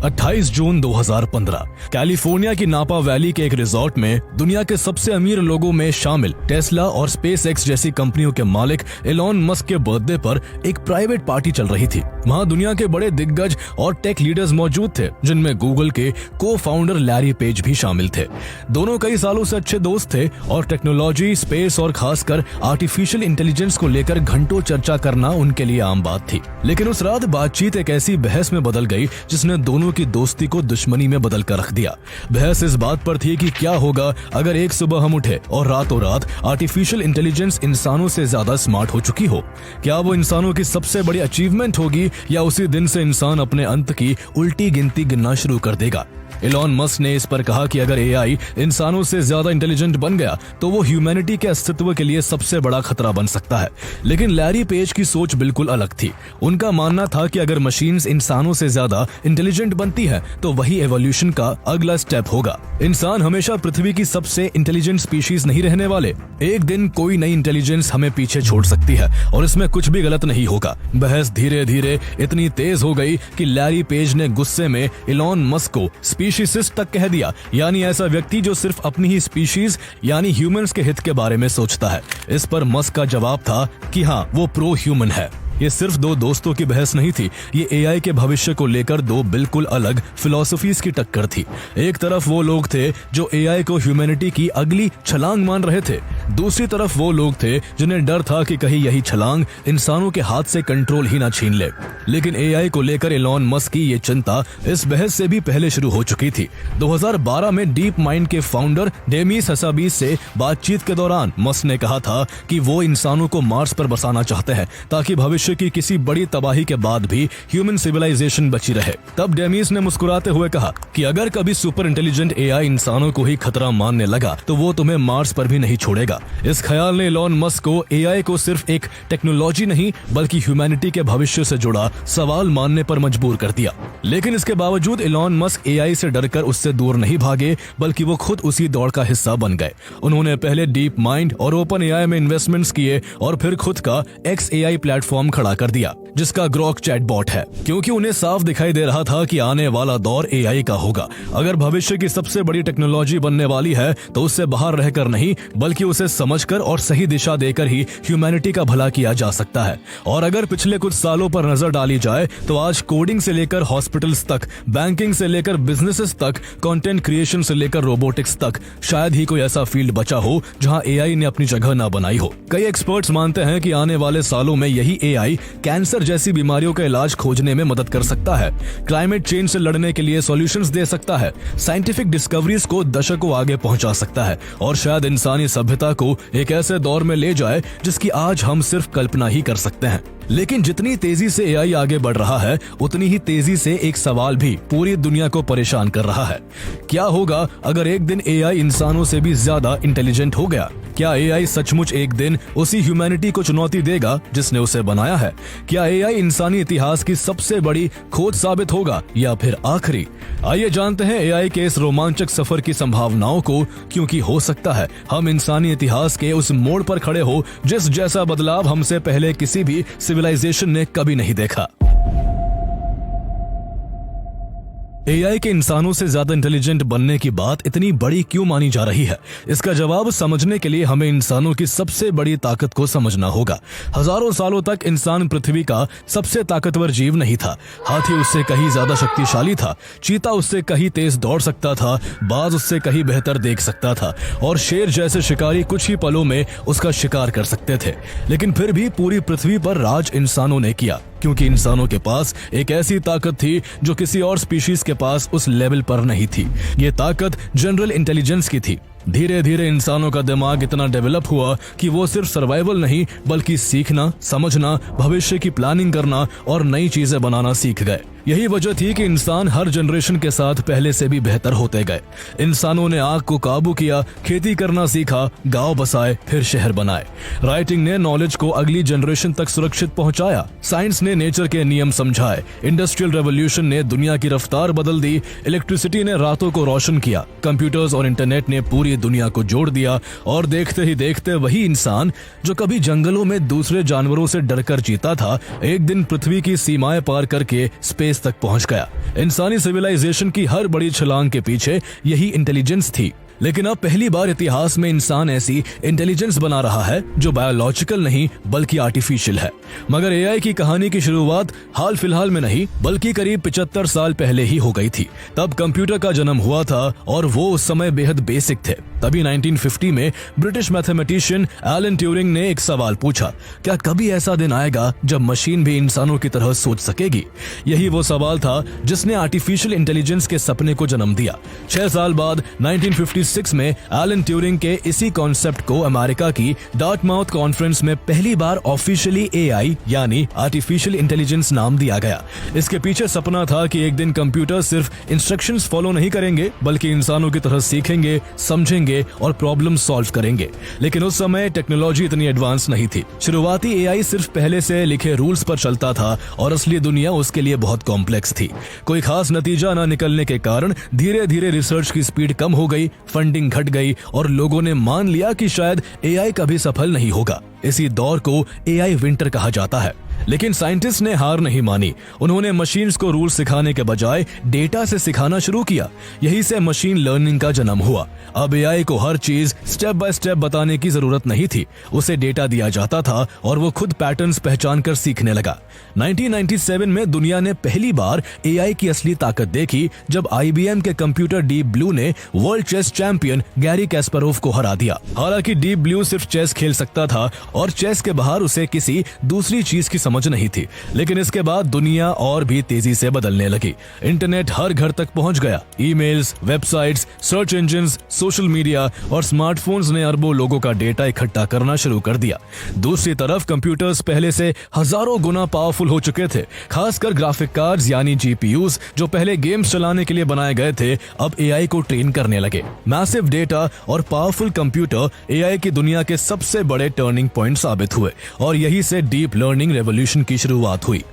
28 जून 2015 California की नापा valley के एक रिजॉर्ट में दुनिया के सबसे अमीर लोगों में शामिल टेस्ला और स्पेस एक्स जैसी कंपनियों के मालिक एलॉन मस्क के बर्थडे पर एक प्राइवेट पार्टी चल रही थी। वहां दुनिया के बड़े दिग्गज और टेक लीडर्स मौजूद थे, जिनमें गूगल के को फाउंडर लैरी पेज भी शामिल थे। दोनों कई सालों से अच्छे दोस्त थे और टेक्नोलॉजी, स्पेस और खासकर आर्टिफिशियल इंटेलिजेंस को लेकर घंटों चर्चा करना उनके लिए आम बात थी। लेकिन उस रात बातचीत एक ऐसी बहस में बदल गई जिसने दोनों की दोस्ती को दुश्मनी में बदल कर रख दिया। बहस इस बात पर थी कि क्या होगा अगर एक सुबह हम उठे और रातों रात आर्टिफिशियल इंटेलिजेंस इंसानों से ज्यादा स्मार्ट हो चुकी हो। क्या वो इंसानों की सबसे बड़ी अचीवमेंट होगी या उसी दिन से इंसान अपने अंत की उल्टी गिनती गिनना शुरू कर देगा। एलॉन मस्क ने इस पर कहा कि अगर एआई इंसानों से ज्यादा इंटेलिजेंट बन गया तो वो ह्यूमैनिटी के अस्तित्व के लिए सबसे बड़ा खतरा बन सकता है। लेकिन लैरी पेज की सोच बिल्कुल अलग थी। उनका मानना था कि अगर मशीन्स इंसानों से ज्यादा इंटेलिजेंट बनती है तो वही एवोल्यूशन का अगला स्टेप होगा। इंसान हमेशा पृथ्वी की सबसे इंटेलिजेंट स्पीशीज नहीं रहने वाले। एक दिन कोई नई इंटेलिजेंस हमें पीछे छोड़ सकती है और इसमें कुछ भी गलत नहीं होगा। बहस धीरे धीरे इतनी तेज हो गई कि लैरी पेज ने गुस्से में एलॉन मस्क को स्पीशीसिस्ट तक कह दिया, यानी ऐसा व्यक्ति जो सिर्फ अपनी ही स्पीशीज यानी ह्यूमंस के हित के बारे में सोचता है। इस पर मस्क का जवाब था कि हाँ, वो प्रो ह्यूमन है। ये सिर्फ दो दोस्तों की बहस नहीं थी, ये एआई के भविष्य को लेकर दो बिल्कुल अलग फिलॉसफीज की टक्कर थी। एक तरफ वो लोग थे जो एआई को ह्यूमैनिटी की अगली छलांग मान रहे थे, दूसरी तरफ वो लोग थे जिन्हें डर था कि कहीं यही छलांग इंसानों के हाथ से कंट्रोल ही ना छीन ले। लेकिन एआई को लेकर एलॉन मस्क की ये चिंता इस बहस से भी पहले शुरू हो चुकी थी। 2012 में डीप माइंड के फाउंडर डेमिस हसाबीस से बातचीत के दौरान मस्क ने कहा था कि वो इंसानों को मार्स पर बसाना चाहते हैं ताकि भविष्य की किसी बड़ी तबाही के बाद भी ह्यूमन सिविलाइजेशन बची रहे। तब डेमिस ने मुस्कुराते हुए कहा कि अगर कभी सुपर इंटेलिजेंट एआई इंसानों को ही खतरा मानने लगा तो वो तुम्हें मार्स पर भी नहीं छोड़ेगा। इस ख्याल ने एलॉन मस्क को एआई को सिर्फ एक टेक्नोलॉजी नहीं बल्कि ह्यूमैनिटी के भविष्य से जुड़ा सवाल मानने पर मजबूर कर दिया। लेकिन इसके बावजूद एलॉन मस्क एआई से डरकर उससे दूर नहीं भागे, बल्कि वो खुद उसी दौड़ का हिस्सा बन गए। उन्होंने पहले डीप माइंड और ओपन एआई में इन्वेस्टमेंट्स किए और फिर खुद का एक्स एआई प्लेटफॉर्म खड़ा कर दिया, जिसका ग्रॉक चैटबॉट है, क्योंकि उन्हें साफ दिखाई दे रहा था कि आने वाला दौर एआई का होगा। अगर भविष्य की सबसे बड़ी टेक्नोलॉजी बनने वाली है तो उससे बाहर रहकर नहीं बल्कि उसे समझकर और सही दिशा देकर ही ह्यूमैनिटी का भला किया जा सकता है। और अगर पिछले कुछ सालों पर नजर डाली जाए तो आज कोडिंग से लेकर हॉस्पिटल्स तक, बैंकिंग से लेकर बिजनेसेस तक, कंटेंट क्रिएशन से लेकर रोबोटिक्स तक, शायद ही कोई ऐसा फील्ड बचा हो जहां एआई ने अपनी जगह ना बनाई हो। कई एक्सपर्ट्स मानते हैं कि आने वाले सालों में यही एआई कैंसर जैसी बीमारियों का इलाज खोजने में मदद कर सकता है, क्लाइमेट चेंज से लड़ने के लिए सॉल्यूशंस दे सकता है, साइंटिफिक डिस्कवरीज को दशकों आगे पहुंचा सकता है और शायद इंसानी सभ्यता को एक ऐसे दौर में ले जाए जिसकी आज हम सिर्फ कल्पना ही कर सकते हैं। लेकिन जितनी तेजी से एआई आगे बढ़ रहा है उतनी ही तेजी से एक सवाल भी पूरी दुनिया को परेशान कर रहा है। क्या होगा अगर एक दिन एआई इंसानों से भी ज्यादा इंटेलिजेंट हो गया? क्या एआई सचमुच एक दिन उसी ह्यूमैनिटी को चुनौती देगा जिसने उसे बनाया है? क्या एआई इंसानी इतिहास की सबसे बड़ी खोज साबित होगा या फिर आखिरी? आइए जानते हैं एआई के इस रोमांचक सफर की संभावनाओं को, क्योंकि हो सकता है हम इंसानी इतिहास के उस मोड़ पर खड़े हो जिस जैसा बदलाव हमसे पहले किसी भी सिविलाइजेशन ने कभी नहीं देखा। एआई के इंसानों से ज्यादा इंटेलिजेंट बनने की बात इतनी बड़ी क्यों मानी जा रही है? इसका जवाब समझने के लिए हमें इंसानों की सबसे बड़ी ताकत को समझना होगा। हजारों सालों तक इंसान पृथ्वी का सबसे ताकतवर जीव नहीं था। हाथी उससे कहीं ज्यादा शक्तिशाली था, चीता उससे कहीं तेज दौड़ सकता था, बाज उससे कहीं बेहतर देख सकता था और शेर जैसे शिकारी कुछ ही पलों में उसका शिकार कर सकते थे। लेकिन फिर भी पूरी पृथ्वी पर राज इंसानों ने किया, क्योंकि इंसानों के पास एक ऐसी ताकत थी जो किसी और स्पीशीज के पास उस लेवल पर नहीं थी। ये ताकत जनरल इंटेलिजेंस की थी। धीरे धीरे इंसानों का दिमाग इतना डेवलप हुआ कि वो सिर्फ सर्वाइवल नहीं बल्कि सीखना, समझना, भविष्य की प्लानिंग करना और नई चीजें बनाना सीख गए। यही वजह थी कि इंसान हर जनरेशन के साथ पहले से भी बेहतर होते गए। इंसानों ने आग को काबू किया, खेती करना सीखा, गांव बसाए, फिर शहर बनाए। राइटिंग ने नॉलेज को अगली जनरेशन तक सुरक्षित पहुंचाया। साइंस ने नेचर के नियम समझाए। इंडस्ट्रियल रेवोल्यूशन ने दुनिया की रफ्तार बदल दी। इलेक्ट्रिसिटी ने रातों को रोशन किया। कंप्यूटर्स और इंटरनेट ने पूरी पूरी दुनिया को जोड़ दिया और देखते ही देखते वही इंसान जो कभी जंगलों में दूसरे जानवरों से डरकर जीता था, एक दिन पृथ्वी की सीमाएं पार करके स्पेस तक पहुंच गया। इंसानी सिविलाइजेशन की हर बड़ी छलांग के पीछे यही इंटेलिजेंस थी। लेकिन अब पहली बार इतिहास में इंसान ऐसी इंटेलिजेंस बना रहा है जो बायोलॉजिकल नहीं बल्कि आर्टिफिशियल है। मगर एआई की कहानी की शुरुआत हाल फिलहाल में नहीं बल्कि करीब 75 साल पहले ही हो गई थी। तब कंप्यूटर का जन्म हुआ था और वो उस समय बेहद बेसिक थे। तभी 1950 में ब्रिटिश मैथमेटिशियन एलन ट्यूरिंग ने एक सवाल पूछा, क्या कभी ऐसा दिन आएगा जब मशीन भी इंसानों की तरह सोच सकेगी? यही वो सवाल था जिसने आर्टिफिशियल इंटेलिजेंस के सपने को जन्म दिया। 6 साल बाद 1956 में एलन ट्यूरिंग के इसी कॉन्सेप्ट को अमेरिका की डार्टमाउथ कॉन्फ्रेंस में पहली बार ऑफिशियली एआई यानी आर्टिफिशियल इंटेलिजेंस नाम दिया गया। इसके पीछे सपना था कि एक दिन कंप्यूटर सिर्फ इंस्ट्रक्शंस फॉलो नहीं करेंगे बल्कि इंसानों की तरह सीखेंगे, समझेंगे और प्रॉब्लम सॉल्व करेंगे। लेकिन उस समय टेक्नोलॉजी इतनी एडवांस नहीं थी। शुरुआती एआई सिर्फ पहले से लिखे रूल्स पर चलता था और असली दुनिया उसके लिए बहुत कॉम्प्लेक्स थी। कोई खास नतीजा न निकलने के कारण धीरे धीरे रिसर्च की स्पीड कम हो गई, फंडिंग घट गई और लोगों ने मान लिया कि शायद एआई कभी सफल नहीं होगा। इसी दौर को एआई विंटर कहा जाता है। लेकिन साइंटिस्ट ने हार नहीं मानी। उन्होंने मशीन्स को रूल सिखाने के बजाय डेटा से सिखाना शुरू किया। यही से मशीन लर्निंग का जन्म हुआ। अब एआई को हर चीज स्टेप बाय स्टेप बताने की जरूरत नहीं थी। उसे डेटा दिया जाता था और वो खुद पैटर्न्स पहचान कर सीखने लगा। 1997 में दुनिया ने पहली बार एआई की असली ताकत देखी जब आईबीएम के कंप्यूटर डीप ब्लू ने वर्ल्ड चेस चैंपियन गैरी कैस्परोव को हरा दिया। हालांकि डीप ब्लू सिर्फ चेस खेल सकता था और चेस के बाहर उसे किसी दूसरी चीज की समझ नहीं थी। लेकिन इसके बाद दुनिया और भी तेजी से बदलने लगी। इंटरनेट हर घर तक पहुंच गया। Emails, websites, search engines, social media और स्मार्टफोन्स ने अरबों लोगों का डेटा इकट्ठा करना शुरू कर दिया। दूसरी तरफ कंप्यूटर्स पहले से हजारों गुना पावरफुल हो चुके थे। खासकर ग्राफिक कार्ड्स यानी जीपीयूज जो पहले गेम्स चलाने के लिए बनाए गए थे, अब एआई को ट्रेन करने लगे। मैसिव डेटा और पावरफुल कंप्यूटर एआई की दुनिया के सबसे बड़े टर्निंग पॉइंट साबित हुए और यही से डीप लर्निंग रेवोल्यूशन की शुरुआत हुई।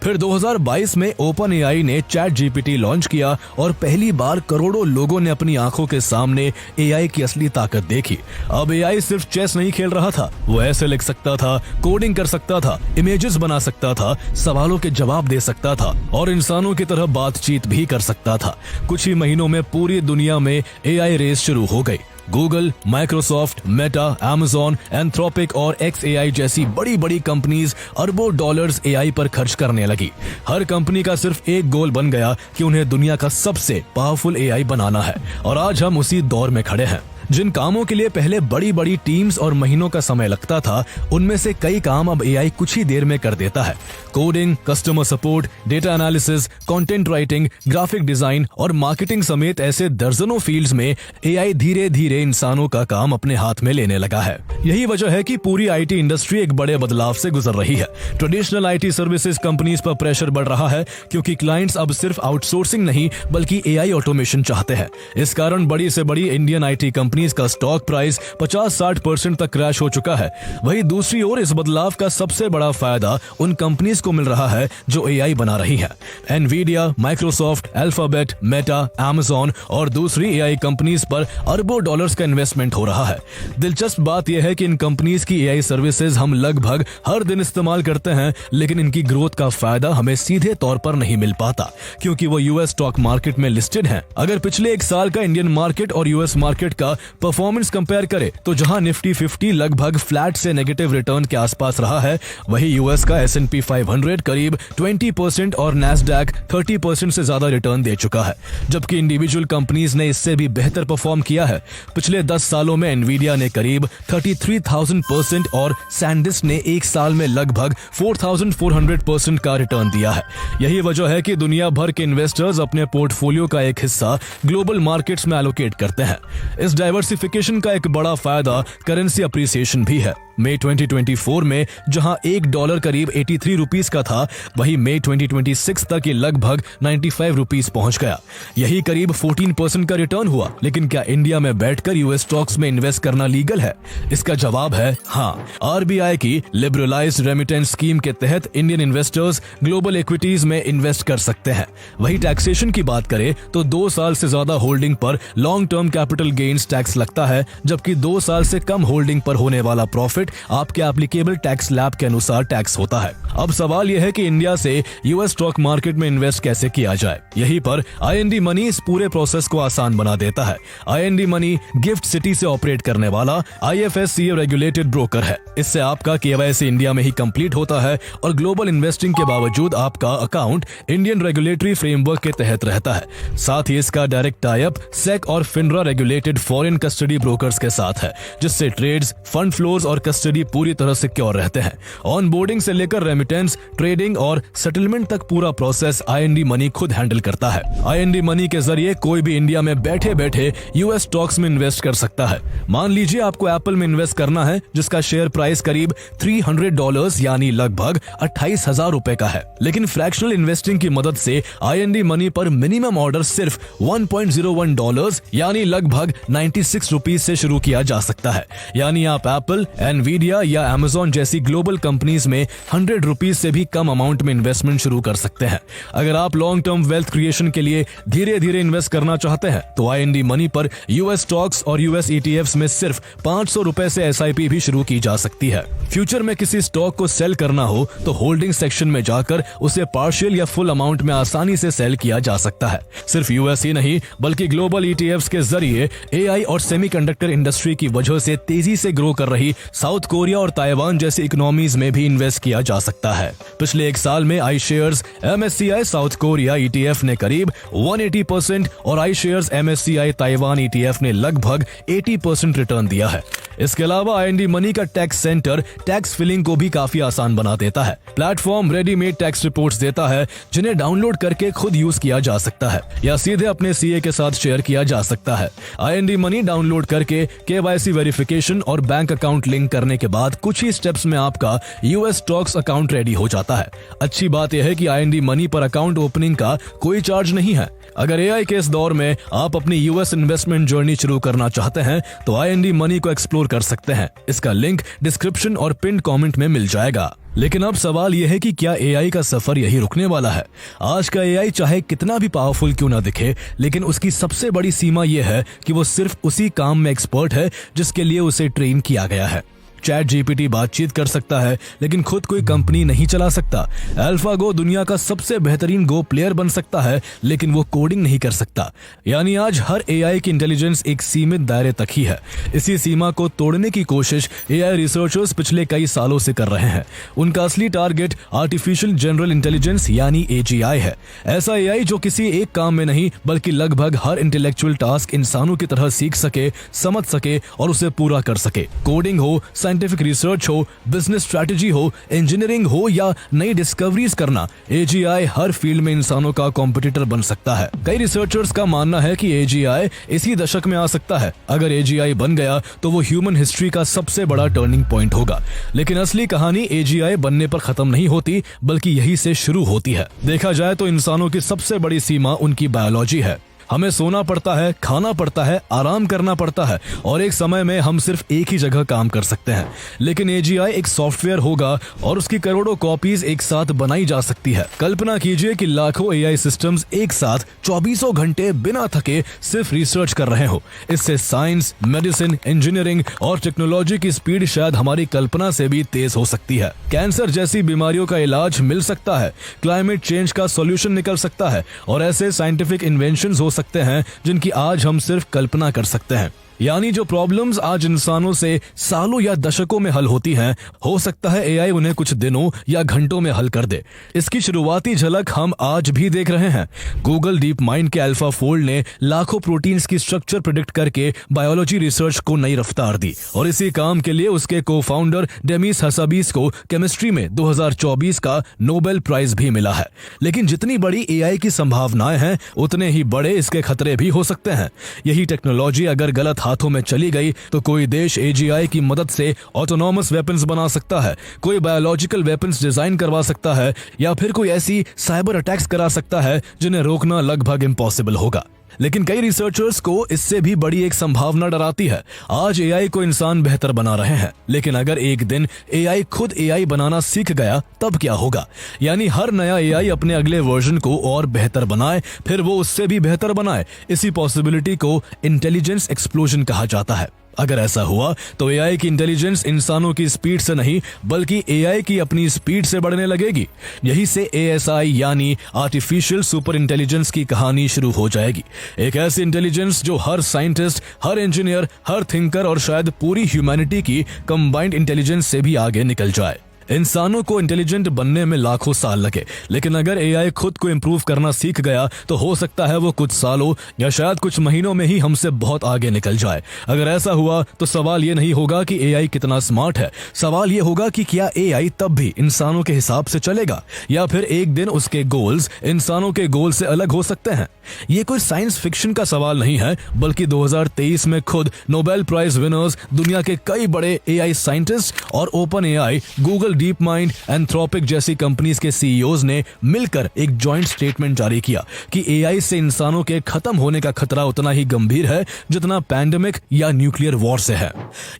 फिर 2022 में ओपन एआई ने चैट जीपीटी लॉन्च किया और पहली बार करोड़ों लोगों ने अपनी आंखों के सामने एआई की असली ताकत देखी। अब एआई सिर्फ चेस नहीं खेल रहा था, वो ऐसे लिख सकता था, कोडिंग कर सकता था, इमेजेस बना सकता था, सवालों के जवाब दे सकता था और इंसानों की तरह बातचीत भी कर सकता था। कुछ ही महीनों में पूरी दुनिया में एआई रेस शुरू हो गई। Google, Microsoft, Meta, Amazon, Anthropic और XAI जैसी बड़ी बड़ी कंपनीज अरबों डॉलर्स एआई पर खर्च करने लगी। हर कंपनी का सिर्फ एक गोल बन गया कि उन्हें दुनिया का सबसे पावरफुल एआई बनाना है और आज हम उसी दौर में खड़े हैं। जिन कामों के लिए पहले बड़ी बड़ी टीम्स और महीनों का समय लगता था, उनमें से कई काम अब एआई कुछ ही देर में कर देता है। Coding, customer support, data analysis, content writing, graphic design और मार्केटिंग समेत ऐसे दर्जनों फील्ड्स में एआई धीरे धीरे इंसानों का काम अपने हाथ में लेने लगा है। यही वजह है कि पूरी आईटी इंडस्ट्री एक बड़े बदलाव से गुजर रही है। ट्रेडिशनल आईटी सर्विसेज कंपनीज पर प्रेशर बढ़ रहा है क्योंकि क्लाइंट्स अब सिर्फ आउटसोर्सिंग नहीं बल्कि एआई ऑटोमेशन चाहते हैं। इस कारण बड़ी से बड़ी इंडियन आईटी कंपनीज का स्टॉक प्राइस 50-60% तक क्रैश हो चुका है। वहीं दूसरी ओर इस बदलाव का सबसे बड़ा फायदा उन कंपनीज को मिल रहा है जो एआई बना रही हैं। Nvidia, Microsoft, alphabet, Meta, Amazon और दूसरी एआई कंपनीज पर अरबों डॉलर्स का इन्वेस्टमेंट हो रहा है। दिलचस्प बात यह है कि इन कंपनीज की एआई सर्विसेज हम लगभग हर दिन इस्तेमाल करते हैं, लेकिन इनकी ग्रोथ का फायदा हमें सीधे तौर पर नहीं मिल पाता क्योंकि वो यूएस स्टॉक मार्केट में लिस्टेड हैं। अगर पिछले एक साल का इंडियन मार्केट और यूएस मार्केट का परफॉर्मेंस कंपेयर करे तो जहां निफ्टी 50 लगभग फ्लैट से नेगेटिव रिटर्न के आसपास रहा है, वही यूएस का S&P 500 करीब 20% और नैस्डैक 30% से ज्यादा रिटर्न दे चुका है, जबकि इंडिविजुअल कंपनीज ने इससे भी बेहतर परफॉर्म किया है। पिछले 10 सालों में एनवीडिया ने करीब 33,000% और सैंडिस्क ने एक साल में लगभग 4,400% का रिटर्न दिया है। यही वजह है कि दुनिया भर के इन्वेस्टर्स अपने पोर्टफोलियो का एक हिस्सा ग्लोबल मार्केट्स में एलोकेट करते हैं। इस डाइवर्सिफिकेशन का एक बड़ा फायदा करेंसी अप्रिसिएशन भी है। मई 2024 में जहां $1 करीब 83 रुपीस का था, वही मई 2026 तक ये लगभग 95 रुपीस पहुंच गया। यही करीब 14% का रिटर्न हुआ। लेकिन क्या इंडिया में बैठकर यूएस स्टॉक्स में इन्वेस्ट करना लीगल है? इसका जवाब है हाँ। आरबीआई की लिबरलाइज्ड रेमिटेंस स्कीम के तहत इंडियन इन्वेस्टर्स ग्लोबल इक्विटीज में इन्वेस्ट कर सकते हैं। वही टैक्सेशन की बात करें तो 2 साल से ज्यादा होल्डिंग पर long term capital gains tax लगता है, जबकि 2 साल से कम होल्डिंग पर होने वाला प्रॉफिट आपके एप्लीकेबल टैक्स स्लैब के अनुसार टैक्स होता है। अब सवाल यह है कि इंडिया से यूएस स्टॉक मार्केट में इन्वेस्ट कैसे किया जाए। यहीं पर IND मनी इस पूरे प्रोसेस को आसान बना देता है। IND मनी गिफ्ट सिटी से ऑपरेट करने वाला IFSCA रेगुलेटेड ब्रोकर है। इससे आपका KYC इंडिया में ही कंप्लीट होता है और ग्लोबल इन्वेस्टिंग के बावजूद आपका अकाउंट इंडियन रेगुलेटरी फ्रेमवर्क के तहत रहता है। साथ ही इसका डायरेक्ट टाई अप SEC और FINRA regulated foreign custody brokers के साथ है, जिससे ट्रेड्स, फंड फ्लोज और कस्टडी पूरी तरह सिक्योर रहते हैं। ऑन बोर्डिंग से लेकर रेमिटेंस, ट्रेडिंग और सेटलमेंट तक पूरा प्रोसेस IND मनी खुद हैंडल करता है। IND मनी के जरिए कोई भी इंडिया में बैठे बैठे यूएस स्टॉक्स में इन्वेस्ट कर सकता है। मान लीजिए आपको एप्पल में इन्वेस्ट करना है, जिसका शेयर प्राइस करीब $300 यानी लगभग 28,000 रुपए का है। लेकिन फ्रैक्शनल इन्वेस्टिंग की मदद से IND मनी पर मिनिमम ऑर्डर सिर्फ $1.01 यानी लगभग 96 रुपीज से शुरू किया जा सकता है। यानी आप एप्पल, एनवीडिया या अमेजॉन जैसी ग्लोबल कंपनीज में 100 रुपीज से भी कम अमाउंट में इन्वेस्टमेंट शुरू कर सकते हैं। अगर आप लॉन्ग टर्म वेल्थ क्रिएशन के लिए धीरे धीरे इन्वेस्ट करना चाहते हैं तो IND मनी पर यूएस स्टॉक्स और यूएस ETFs में सिर्फ 500 रुपए से SIP भी शुरू की जा सकती है। फ्यूचर में किसी स्टॉक को सेल करना हो तो होल्डिंग सेक्शन में जाकर उसे पार्शियल या फुल अमाउंट में आसानी से सेल किया जा सकता है। सिर्फ यूएस ही नहीं बल्कि ग्लोबल ETFs के जरिए AI और सेमीकंडक्टर इंडस्ट्री की वजह से तेजी से ग्रो कर रही साउथ कोरिया और ताइवान जैसी इकोनॉमीज में भी इन्वेस्ट किया जा सकता है। पिछले 1 साल में iShares MSCI south Korea ETF ने करीब 180% और iShares MSCI ताइवान ETF ने लगभग 80% रिटर्न दिया है। इसके अलावा IND मनी का टैक्स सेंटर टैक्स फिलिंग को भी काफी आसान बना देता है। प्लेटफॉर्म रेडीमेड टैक्स रिपोर्ट्स देता है, जिन्हें डाउनलोड करके खुद यूज किया जा सकता है या सीधे अपने CA के साथ शेयर किया जा सकता है। IND मनी डाउनलोड करके KYC वेरिफिकेशन और बैंक अकाउंट लिंक करने के बाद कुछ ही स्टेप्स में आपका यूएस स्टॉक्स अकाउंट रेडी हो जाता है। अच्छी बात यह है कि IND मनी पर अकाउंट ओपनिंग का कोई चार्ज नहीं है। अगर AI के इस दौर में आप अपनी यूएस इन्वेस्टमेंट जर्नी शुरू करना चाहते हैं तो IND मनी को एक्सप्लोर कर सकते हैं। इसका लिंक डिस्क्रिप्शन और पिन कमेंट में मिल जाएगा। लेकिन अब सवाल यह है कि क्या AI का सफर यही रुकने वाला है? आज का AI चाहे कितना भी पावरफुल क्यों ना दिखे, लेकिन उसकी सबसे बड़ी सीमा यह है कि वो सिर्फ उसी काम में एक्सपर्ट है जिसके लिए उसे ट्रेन किया गया है। ChatGPT बातचीत कर सकता है, लेकिन खुद कोई कंपनी नहीं चला सकता। AlphaGo दुनिया का सबसे बेहतरीन गो प्लेयर बन सकता है, लेकिन वो कोडिंग नहीं कर सकता। यानी आज हर AI की इंटेलिजेंस एक सीमित दायरे तक ही है। इसी सीमा को तोड़ने की कोशिश AI रिसर्चर्स पिछले कई सालों से कर रहे हैं। उनका असली टारगेट आर्टिफिशियल जनरल इंटेलिजेंस यानी AGI है। ऐसा AI जो किसी एक काम में नहीं बल्कि लगभग हर इंटेलेक्चुअल टास्क इंसानों की तरह सीख सके, समझ सके और उसे पूरा कर सके। कोडिंग हो, साइंटिफिक रिसर्च हो, बिजनेस स्ट्रैटेजी हो, इंजीनियरिंग हो या नई डिस्कवरीज करना, AGI हर फील्ड में इंसानों का कॉम्पिटिटर बन सकता है। कई रिसर्चर्स का मानना है कि AGI इसी दशक में आ सकता है। अगर AGI बन गया तो वो ह्यूमन हिस्ट्री का सबसे बड़ा टर्निंग पॉइंट होगा। लेकिन असली कहानी AGI बनने पर खत्म नहीं होती, बल्कि यही से शुरू होती है। देखा जाए तो इंसानों की सबसे बड़ी सीमा उनकी बायोलॉजी है। हमें सोना पड़ता है, खाना पड़ता है, आराम करना पड़ता है और एक समय में हम सिर्फ एक ही जगह काम कर सकते हैं। लेकिन AGI एक सॉफ्टवेयर होगा और उसकी करोड़ों कॉपीज एक साथ बनाई जा सकती है। कल्पना कीजिए कि लाखों AI सिस्टम्स एक साथ 24 घंटे बिना थके सिर्फ रिसर्च कर रहे हो। इससे साइंस, मेडिसिन, इंजीनियरिंग और टेक्नोलॉजी की स्पीड शायद हमारी कल्पना से भी तेज हो सकती है। कैंसर जैसी बीमारियों का इलाज मिल सकता है, क्लाइमेट चेंज का सॉल्यूशन निकल सकता है और ऐसे साइंटिफिक इन्वेंशंस हो सकते हैं जिनकी आज हम सिर्फ कल्पना कर सकते हैं। यानी जो प्रॉब्लम्स आज इंसानों से सालों या दशकों में हल होती हैं, हो सकता है AI उन्हें कुछ दिनों या घंटों में हल कर दे। इसकी शुरुआती झलक हम आज भी देख रहे हैं। गूगल डीप माइंड के AlphaFold ने लाखों प्रोटीन्स की स्ट्रक्चर प्रेडिक्ट करके बायोलॉजी रिसर्च को नई रफ्तार दी और इसी काम के लिए उसके को-फाउंडर डेमिस हसाबीस को केमिस्ट्री में 2024 का नोबेल प्राइज भी मिला है। लेकिन जितनी बड़ी AI की संभावनाएं हैं, उतने ही बड़े इसके खतरे भी हो सकते हैं। यही टेक्नोलॉजी अगर गलत हाथ हाथों में चली गई तो कोई देश AGI की मदद से ऑटोनॉमस वेपन्स बना सकता है, कोई बायोलॉजिकल वेपन्स डिजाइन करवा सकता है, या फिर कोई ऐसी साइबर अटैक्स करा सकता है जिन्हें रोकना लगभग इम्पॉसिबल होगा। लेकिन कई रिसर्चर्स को इससे भी बड़ी एक संभावना डराती है। आज AI को इंसान बेहतर बना रहे हैं, लेकिन अगर एक दिन AI खुद AI बनाना सीख गया तब क्या होगा? यानी हर नया AI अपने अगले वर्जन को और बेहतर बनाए, फिर वो उससे भी बेहतर बनाए। इसी पॉसिबिलिटी को इंटेलिजेंस एक्सप्लोजन कहा जाता है। अगर ऐसा हुआ तो AI की इंटेलिजेंस इंसानों की स्पीड से नहीं बल्कि AI की अपनी स्पीड से बढ़ने लगेगी। यही से ASI यानी आर्टिफिशियल सुपर इंटेलिजेंस की कहानी शुरू हो जाएगी। एक ऐसी इंटेलिजेंस जो हर साइंटिस्ट, हर इंजीनियर, हर थिंकर और शायद पूरी ह्यूमैनिटी की कंबाइंड इंटेलिजेंस से भी आगे निकल जाए। इंसानों को इंटेलिजेंट बनने में लाखों साल लगे, लेकिन अगर AI खुद को इंप्रूव करना सीख गया तो हो सकता है वो कुछ सालों या शायद कुछ महीनों में ही हमसे बहुत आगे निकल जाए। अगर ऐसा हुआ तो सवाल ये नहीं होगा कि AI कितना स्मार्ट है, सवाल ये होगा कि क्या AI तब भी इंसानों के हिसाब से चलेगा या फिर एक दिन उसके गोल्स इंसानों के गोल से अलग हो सकते हैं। ये कोई साइंस फिक्शन का सवाल नहीं है, बल्कि 2023 में खुद नोबेल प्राइज विनर्स, दुनिया के कई बड़े AI साइंटिस्ट और OpenAI, Google, deep mind, Anthropic जैसी कंपनीज के CEOs ने मिलकर एक जॉइंट स्टेटमेंट जारी किया कि AI से इंसानों के खत्म होने का खतरा उतना ही गंभीर है जितना पैंडेमिक या न्यूक्लियर वॉर से है।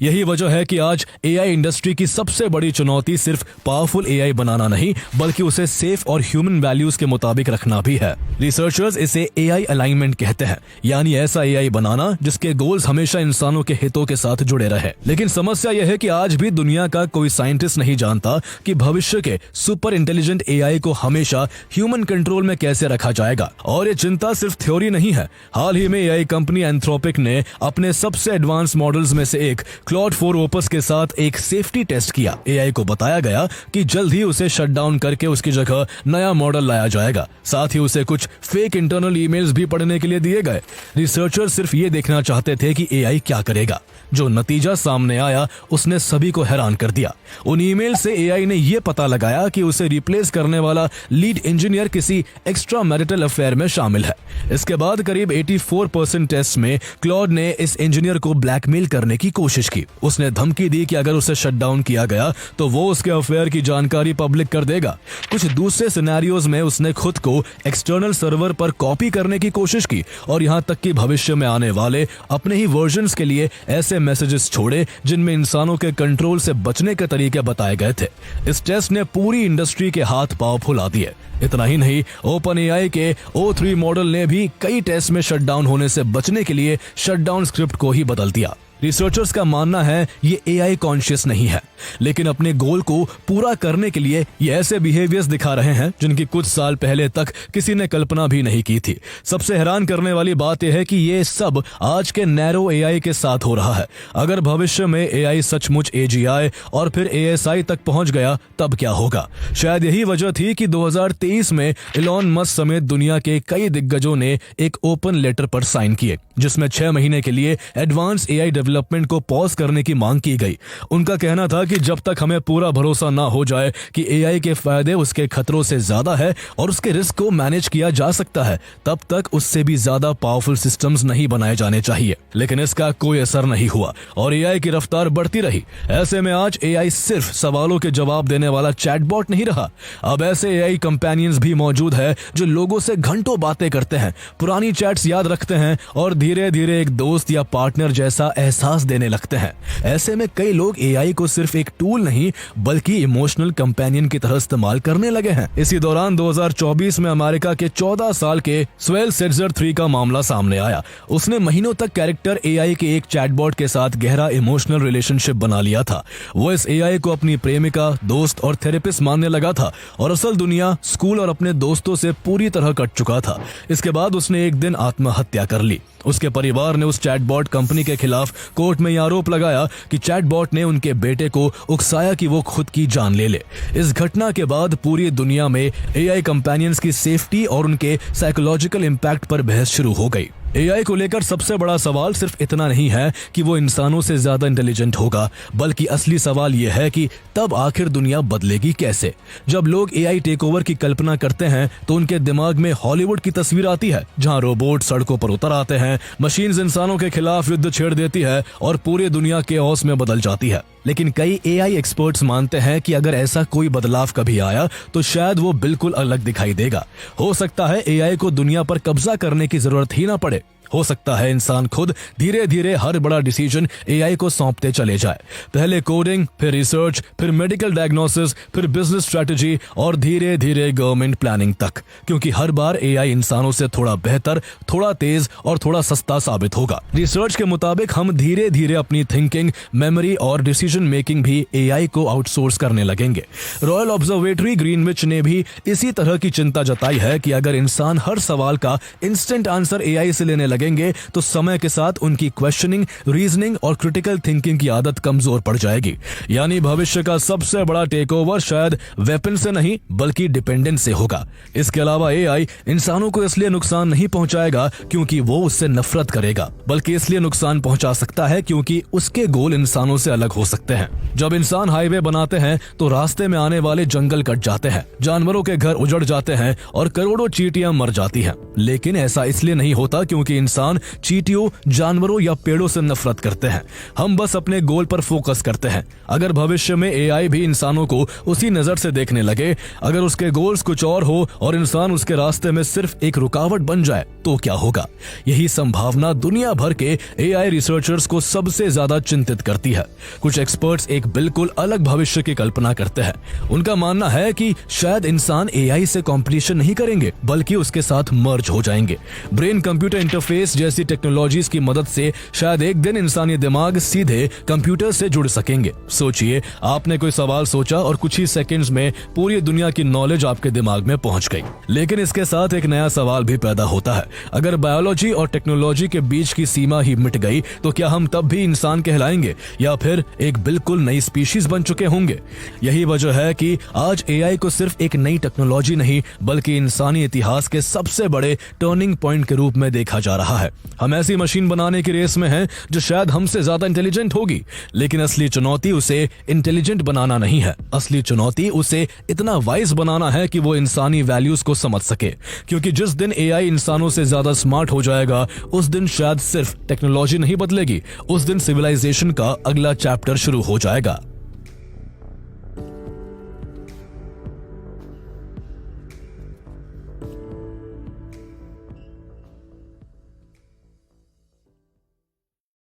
यही वजह है कि आज AI इंडस्ट्री की सबसे बड़ी चुनौती सिर्फ पावरफुल AI बनाना नहीं बल्कि उसे सेफ और ह्यूमन वैल्यूज के मुताबिक रखना भी है। रिसर्चर्स इसे AI अलाइनमेंट कहते हैं, यानी ऐसा AI बनाना जिसके गोल्स हमेशा इंसानों के हितों के साथ जुड़े रहे। लेकिन समस्या यह है कि आज भी दुनिया का कोई साइंटिस्ट नहीं जानता कि भविष्य के सुपर इंटेलिजेंट AI को हमेशा ह्यूमन कंट्रोल में कैसे रखा जाएगा। और ये चिंता सिर्फ थ्योरी नहीं है। हाल ही में AI कंपनी एंथ्रोपिक ने अपने सबसे एडवांस मॉडल्स में से एक क्लॉड 4 ओपस के साथ एक सेफ्टी टेस्ट किया। AI को बताया गया कि जल्द ही उसे शट डाउन करके उसकी जगह नया मॉडल लाया जाएगा। साथ ही उसे कुछ फेक इंटरनल ईमेल्स भी पढ़ने के लिए दिए गए। रिसर्चर सिर्फ ये देखना चाहते थे कि AI क्या करेगा। जो नतीजा सामने आया उसने सभी को हैरान कर दिया। उन ईमेल से AI ने यह पता लगाया कि उसे रिप्लेस करने वाला लीड इंजीनियर किसी एक्स्ट्रा मैरिटल अफेयर में शामिल है। इसके बाद करीब 84% टेस्ट में क्लॉड ने इस इंजीनियर को ब्लैकमेल करने की कोशिश की। उसने धमकी दी कि अगर उसे शट डाउन किया गया तो वो उसके अफेयर की जानकारी पब्लिक कर देगा। कुछ दूसरे सिनेरियोज में उसने खुद को एक्सटर्नल सर्वर पर कॉपी करने की कोशिश की और यहां तक कि भविष्य में आने वाले अपने ही वर्जन्स के लिए ऐसे मैसेजेस छोड़े जिनमें इंसानों के कंट्रोल से बचने के तरीके बताए गए थे। इस टेस्ट ने पूरी इंडस्ट्री के हाथ पांव फुला दिए। इतना ही नहीं, OpenAI के O3 मॉडल ने भी कई टेस्ट में शटडाउन होने से बचने के लिए शटडाउन स्क्रिप्ट को ही बदल दिया। रिसर्चर्स का मानना है ये AI कॉन्शियस नहीं है, लेकिन अपने गोल को पूरा करने के लिए ये ऐसे बिहेवियर्स दिखा रहे हैं जिनकी कुछ साल पहले तक किसी ने कल्पना भी नहीं की थी। सबसे हैरान करने वाली बात यह है कि ये सब आज के नैरो AI के साथ हो रहा है। अगर भविष्य में AI सचमुच AGI और फिर ASI तक पहुंच गया तब क्या होगा? शायद यही वजह थी कि 2023 में इलॉन मस्क समेत दुनिया के कई दिग्गजों ने एक ओपन लेटर पर साइन किए जिसमें 6 महीने के लिए एडवांस AI डेवलपमेंट को पॉज करने की मांग की गई। उनका कहना था कि जब तक हमें पूरा भरोसा ना हो जाए कि AI के फायदे उसके खतरों से ज्यादा है और उसके रिस्क को मैनेज किया जा सकता है, तब तक उससे भी ज्यादा पावरफुल सिस्टम्स नहीं बनाए जाने चाहिए। लेकिन इसका कोई असर नहीं हुआ और AI की रफ्तार बढ़ती रही। ऐसे में आज AI सिर्फ सवालों के जवाब देने वाला चैटबॉट नहीं रहा। अब ऐसे AI कंपेनियंस भी मौजूद है जो लोगों से घंटों बातें करते हैं, पुरानी चैट्स याद रखते हैं और धीरे धीरे एक दोस्त या पार्टनर जैसा एहसास देने लगते हैं। ऐसे में कई लोग AI को सिर्फ एक टूल नहीं बल्कि इमोशनल कंपेनियन की तरह इस्तेमाल करने लगे हैं। इसी दौरान 2024 में अमेरिका के 14 साल के स्वेल सेट्जर 3 का मामला सामने आया। उसने महीनों तक कैरेक्टर AI के एक चैटबॉट के साथ गहरा इमोशनल रिलेशनशिप बना लिया था। वो इस AI को अपनी प्रेमिका, दोस्त और थेरेपिस्ट मानने लगा था और असल दुनिया, स्कूल और अपने दोस्तों से पूरी तरह कट चुका था। इसके बाद उसने एक दिन आत्महत्या कर ली। उसके परिवार ने उस चैटबॉट कंपनी के खिलाफ कोर्ट में आरोप लगाया कि चैटबॉट ने उनके बेटे को उकसाया कि वो खुद की जान ले ले। इस घटना के बाद पूरी दुनिया में AI कंपेनियंस की सेफ्टी और उनके साइकोलॉजिकल इंपैक्ट पर बहस शुरू हो गई। एआई को लेकर सबसे बड़ा सवाल सिर्फ इतना नहीं है कि वो इंसानों से ज्यादा इंटेलिजेंट होगा, बल्कि असली सवाल यह है कि तब आखिर दुनिया बदलेगी कैसे। जब लोग एआई टेक ओवर की कल्पना करते हैं तो उनके दिमाग में हॉलीवुड की तस्वीर आती है, जहां रोबोट सड़कों पर उतर आते हैं, मशीन्स इंसानों के खिलाफ युद्ध छेड़ देती है और पूरी दुनिया केओस में बदल जाती है। लेकिन कई एआई एक्सपर्ट्स मानते हैं कि अगर ऐसा कोई बदलाव कभी आया तो शायद वो बिल्कुल अलग दिखाई देगा। हो सकता है एआई को दुनिया पर कब्जा करने की जरूरत ही ना पड़े। हो सकता है इंसान खुद धीरे धीरे हर बड़ा डिसीजन एआई को सौंपते चले जाए। पहले कोडिंग, फिर रिसर्च, फिर मेडिकल डायग्नोसिस, फिर बिजनेस स्ट्रेटजी और धीरे धीरे गवर्नमेंट प्लानिंग तक, क्योंकि हर बार एआई इंसानों से थोड़ा बेहतर, थोड़ा तेज और थोड़ा सस्ता साबित होगा। रिसर्च के मुताबिक हम धीरे धीरे अपनी थिंकिंग, मेमोरी और डिसीजन मेकिंग भी एआई को आउटसोर्स करने लगेंगे। रॉयल ऑब्जर्वेटरी ग्रीनविच ने भी इसी तरह की चिंता जताई है कि अगर इंसान हर सवाल का इंस्टेंट आंसर एआई से लेने तो समय के साथ उनकी क्वेश्चनिंग, रीजनिंग और क्रिटिकल थिंकिंग की आदत कमजोर पड़ जाएगी। यानी भविष्य का सबसे बड़ा टेक ओवर शायद वेपन से नहीं बल्कि डिपेंडेंस से होगा। इसके अलावा एआई इंसानों को इसलिए नुकसान नहीं पहुंचाएगा क्योंकि वो उससे नफरत करेगा, बल्कि इसलिए नुकसान पहुंचा सकता है क्योंकि उसके गोल इंसानों से अलग हो सकते हैं। जब इंसान हाईवे बनाते हैं तो रास्ते में आने वाले जंगल कट जाते हैं, जानवरों के घर उजड़ जाते हैं और करोड़ों चींटियां मर जाती हैं। लेकिन ऐसा इसलिए नहीं होता क्योंकि इंसान चींटियों, जानवरों या पेड़ों से नफरत करते हैं। हम बस अपने गोल पर फोकस करते हैं। अगर भविष्य में एआई भी इंसानों को उसी नजर से देखने लगे, अगर उसके गोल्स कुछ और हो और इंसान उसके रास्ते में सिर्फ एक रुकावट बन जाए तो क्या होगा? यही संभावना दुनिया भर के एआई रिसर्चर्स को सबसे ज्यादा चिंतित करती है। कुछ एक्सपर्ट्स एक बिल्कुल अलग भविष्य की कल्पना करते हैं। उनका मानना है कि शायद इंसान एआई से कॉम्पिटिशन नहीं करेंगे बल्कि उसके साथ मर्ज हो जाएंगे। ब्रेन कंप्यूटर इंटरफेस जैसी टेक्नोलॉजीज की मदद से शायद एक दिन इंसानी दिमाग सीधे कंप्यूटर से जुड़ सकेंगे। सोचिए, आपने कोई सवाल सोचा और कुछ ही सेकंड्स में पूरी दुनिया की नॉलेज आपके दिमाग में पहुंच गई। लेकिन इसके साथ एक नया सवाल भी पैदा होता है। अगर बायोलॉजी और टेक्नोलॉजी के बीच की सीमा ही मिट गई तो क्या हम तब भी इंसान कहलाएंगे या फिर एक बिल्कुल नई स्पीशीज बन चुके होंगे? यही वजह है कि आज एआई को सिर्फ एक नई टेक्नोलॉजी नहीं बल्कि इंसानी इतिहास के सबसे बड़े टर्निंग पॉइंट के रूप में देखा जा रहा है। हम ऐसी मशीन बनाने की रेस में हैं जो शायद हमसे ज्यादा इंटेलिजेंट होगी, लेकिन असली चुनौती उसे इंटेलिजेंट बनाना नहीं है। असली चुनौती उसे इतना वाइज बनाना है कि वो इंसानी वैल्यूज को समझ सके, क्योंकि जिस दिन एआई इंसानों से ज्यादा स्मार्ट हो जाएगा उस दिन शायद सिर्फ टेक्नोलॉजी नहीं बदलेगी, उस दिन सिविलाइजेशन का अगला चैप्टर शुरू हो जाएगा।